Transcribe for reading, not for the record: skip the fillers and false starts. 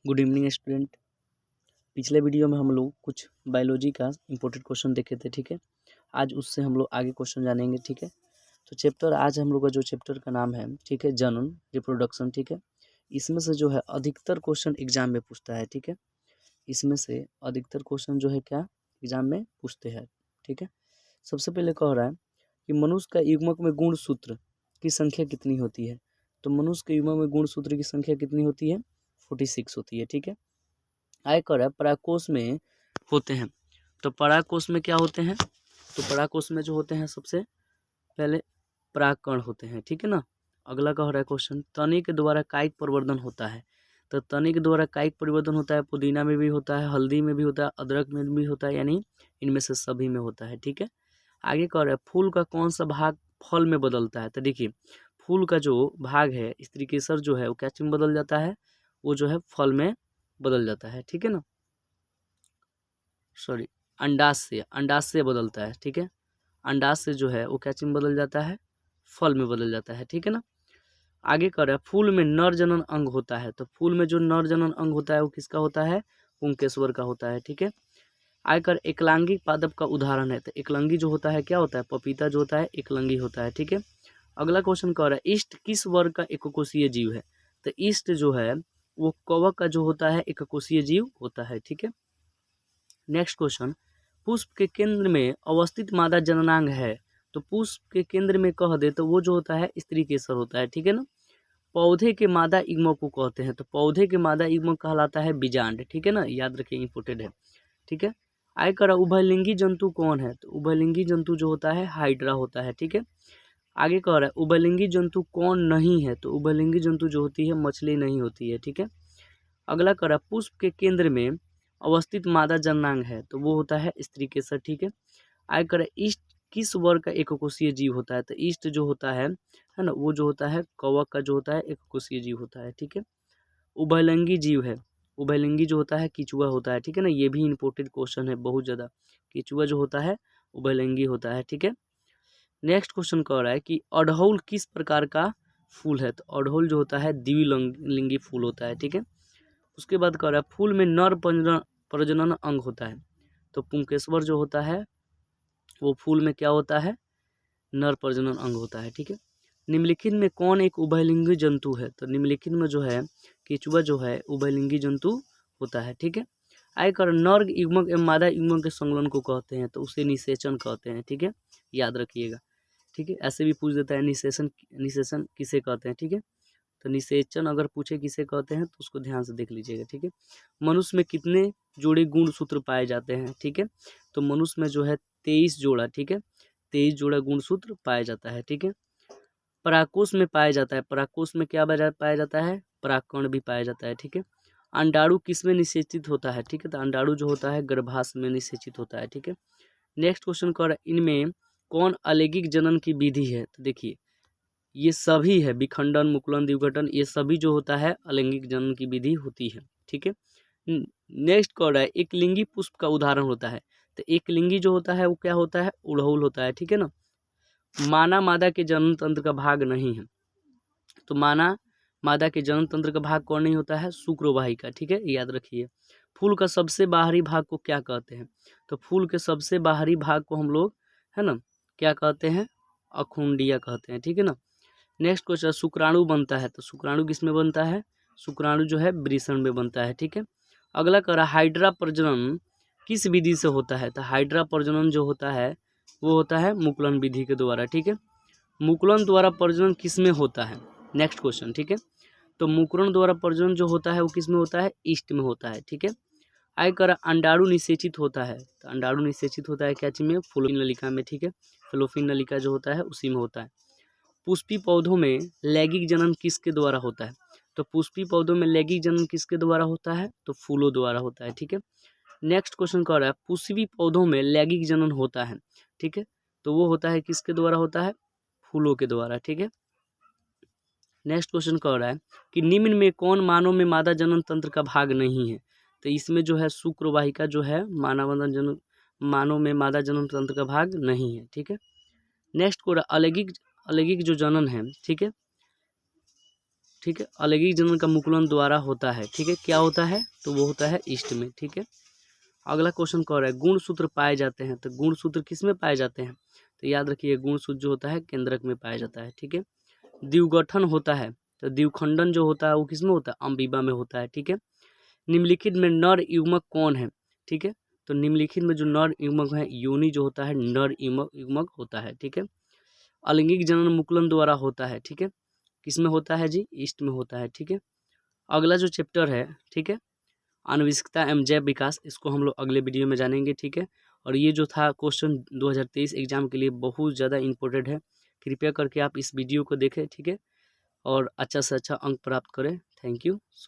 Good evening student. पिछले video में हम लोग कुछ बायोलॉजी का इम्पोर्टेंट क्वेश्चन देखे थे, ठीक है। आज उससे हम लोग आगे क्वेश्चन जानेंगे, ठीक है। तो चैप्टर आज हम लोग का जो चैप्टर का नाम है, ठीक है, जनन रिप्रोडक्शन, ठीक है। इसमें से जो है अधिकतर क्वेश्चन एग्जाम में पूछता है, ठीक है। इसमें से अधिकतर क्वेश्चन जो है क्या एग्जाम में पूछते हैं, ठीक है। सबसे पहले कह रहा है कि मनुष्य का युग्मक में गुणसूत्र की संख्या कितनी होती है। तो मनुष्य के युग्मक में गुणसूत्र की संख्या कितनी होती है, 46 होती है, ठीक है। आयकर है परागकोश में होते हैं। तो परागकोश में क्या होते हैं, तो परागकोश में जो होते हैं सबसे पहले परागकण होते हैं, ठीक है ना। अगला कह रहा है क्वेश्चन, तने के द्वारा कायिक परिवर्तन होता है। तो तने के द्वारा कायिक परिवर्तन होता है, पुदीना में भी होता है, हल्दी में भी होता है, अदरक में भी होता है, यानी इनमें से सभी में होता है, ठीक है। आगे कह रहा है फूल का कौन सा भाग फल में बदलता है। तो देखिए फूल का जो भाग है स्त्रीकेसर जो है वो क्या चीज में बदल जाता है, वो जो है फल में बदल जाता है, ठीक है ना। सॉरी, अंडाशय से बदलता है, ठीक है। अंडाशय जो है वो क्या चीज में बदल जाता है, फल में बदल जाता है, ठीक है ना। आगे कर रहा है फूल में नर जनन अंग होता है। तो फूल में जो नर जनन अंग होता है वो किसका होता है, पुंकेश्वर का होता है, ठीक है। आयकर एकलांगी पादप का उदाहरण है। तो एकलंगी जो होता है क्या होता है, पपीता जो होता है एकलंगी होता है, ठीक है। अगला क्वेश्चन कह रहा है ईस्ट किस वर्ग का एककोषीय जीव है। तो ईस्ट जो है वो कवक का जो होता है एककोषीय जीव होता है, ठीक है। नेक्स्ट क्वेश्चन, पुष्प के केंद्र में अवस्थित मादा जननांग है। तो पुष्प के केंद्र में कह दे तो वो जो होता है स्त्री केसर होता है, ठीक है ना। पौधे के मादा युग्मक को कहते हैं। तो पौधे के मादा युग्मक कहलाता है बीजांड, ठीक है ना, याद रखिए इंपोर्टेंट है, ठीक है। आयकर उभयलिंगी जंतु कौन है। तो उभयलिंगी जंतु जो होता है हाइड्रा होता है, ठीक है। आगे कह रहा है उभयलिंगी जंतु कौन नहीं है। तो उभयलिंगी जंतु जो होती है मछली नहीं होती है, ठीक है। अगला कह रहा है पुष्प के केंद्र में अवस्थित मादा जननांग है। तो वो होता है स्त्री केसर, ठीक है। आगे कह रहा है ईस्ट किस वर्ग का एककोषीय जीव होता है। तो ईस्ट जो होता है ना, वो जो होता है कवक का जो होता है एककोषीय जीव होता है, ठीक है। उभयलिंगी जीव है, उभयलिंगी जो होता है केंचुआ होता है, ठीक है ना। ये भी इंपॉर्टेंट क्वेश्चन है बहुत ज़्यादा। केंचुआ जो होता है उभयलिंगी होता है, ठीक है। नेक्स्ट क्वेश्चन कह रहा है कि अड़हुल किस प्रकार का फूल है। तो अड़हुल जो होता है द्विलिंगी फूल होता है, ठीक है। उसके बाद कह रहा है फूल में नर प्रजनन अंग होता है। तो पुंकेश्वर जो होता है वो फूल में क्या होता है, नर प्रजनन अंग होता है, ठीक है। निम्नलिखित में कौन एक उभयलिंगी जंतु है। तो निम्नलिखित में जो है केंचुआ जो है उभयलिंगी जंतु होता है, ठीक है। आयकर नर युग्मक एवं मादा युग्मक के संलग्न को कहते हैं। तो उसे निषेचन कहते हैं, ठीक है, याद रखिएगा, ठीक है। ऐसे भी पूछ देता है निषेचन किसे कहते हैं, ठीक है। तो निषेचन अगर पूछे किसे कहते हैं तो उसको ध्यान से देख लीजिएगा, ठीक है। मनुष्य में कितने जोड़े गुणसूत्र पाए जाते हैं, ठीक है। तो मनुष्य में जो है 23 जोड़ा, ठीक है, 23 जोड़ा गुणसूत्र पाया जाता है, ठीक है। परागकोश में पाया जाता है, परागकोश में क्या पाया जाता है, परागकण भी पाया जाता है, ठीक है। अंडाणु किसमें निषेचित होता है, ठीक है। तो अंडाणु जो होता है गर्भाशय में निषेचित होता है, ठीक है। नेक्स्ट क्वेश्चन कर इनमें कौन अलैंगिक जनन की विधि है। तो देखिए ये सभी है, विखंडन मुकुलन द्विघटन, ये सभी जो होता है अलैंगिक जनन की विधि होती है, ठीक है। नेक्स्ट कह रहा है एक लिंगी पुष्प का उदाहरण होता है। तो एक लिंगी जो होता है वो क्या होता है, उड़हुल होता है, ठीक है ना। माना मादा के जनन तंत्र का भाग नहीं है। तो माना मादा के जनन तंत्र का भाग कौन नहीं होता है, शुक्रवाहिका, ठीक है, याद रखिए। फूल का सबसे बाहरी भाग को क्या कहते हैं। तो फूल के सबसे बाहरी भाग को हम लोग है ना क्या कहते हैं, अखुंडिया कहते हैं, ठीक है ना। नेक्स्ट क्वेश्चन, शुक्राणु बनता है। तो शुक्राणु किस में बनता है, शुक्राणु जो है वृषण में बनता है, ठीक है। अगला कह रहा हाइड्रा प्रजनन किस विधि से होता है। तो हाइड्रा प्रजनन जो होता है वो होता है मुकुलन विधि के द्वारा, ठीक है। मुकुलन द्वारा प्रजनन किस में होता है, नेक्स्ट क्वेश्चन, ठीक है। तो मुकुलन द्वारा प्रजनन जो होता है वो किस में होता है, ईस्ट में होता है, ठीक है। आय कर अंडाणु निषेचित होता है। तो अंडाणु निषेचित होता है क्या चीज में, फलोपिन नलिका में, ठीक है। फलोपिन नलिका जो होता है उसी में होता है। पुष्पी पौधों में लैंगिक जनन किसके द्वारा होता है। तो पुष्पी पौधों में लैंगिक जनन किसके द्वारा होता है, तो फूलों द्वारा होता है, ठीक है। नेक्स्ट क्वेश्चन कह रहा है पुष्पी पौधों में लैंगिक जनन होता है, ठीक है। तो वो होता है किसके द्वारा होता है, फूलों के द्वारा, ठीक है। नेक्स्ट क्वेश्चन कह रहा है कि निम्न में कौन मानव में मादा जनन तंत्र का भाग नहीं है। तो इसमें जो है शुक्रवाहिका जो है मानव में मादा जनन तंत्र का भाग नहीं है, ठीक है। नेक्स्ट को अलैंगिक जो जनन है, ठीक है, ठीक है। अलैंगिक जनन का मुकुलन द्वारा होता है, ठीक है। क्या होता है? तो वो होता है ईस्ट में, ठीक है। अगला क्वेश्चन कह रहा है गुणसूत्र पाए जाते हैं, तो गुणसूत्र किस में पाए जाते हैं? तो याद रखिए गुणसूत्र जो होता है केंद्रक में पाया जाता है, ठीक है। द्विगठन होता है, तो द्विखंडन जो होता है वो किस में होता है? अम्बीबा में होता है, ठीक है। निम्नलिखित में नर युग्मक कौन है? ठीक है, तो निम्नलिखित में जो नर युग्मक है योनि जो होता है नर युग्मक होता है, ठीक है। अलैंगिक जनन मुकुलन द्वारा होता है, ठीक है। किस में होता है जी? ईस्ट में होता है, ठीक है। अगला जो चैप्टर है, ठीक है, आनुवंशिकता एवं जैव विकास, इसको हम लोग अगले वीडियो में जानेंगे, ठीक है। और ये जो था क्वेश्चन 2023 एग्जाम के लिए बहुत ज़्यादा इंपॉर्टेंट है, कृपया करके आप इस वीडियो को देखें, ठीक है, और अच्छा से अच्छा अंक प्राप्त करें। Thank you so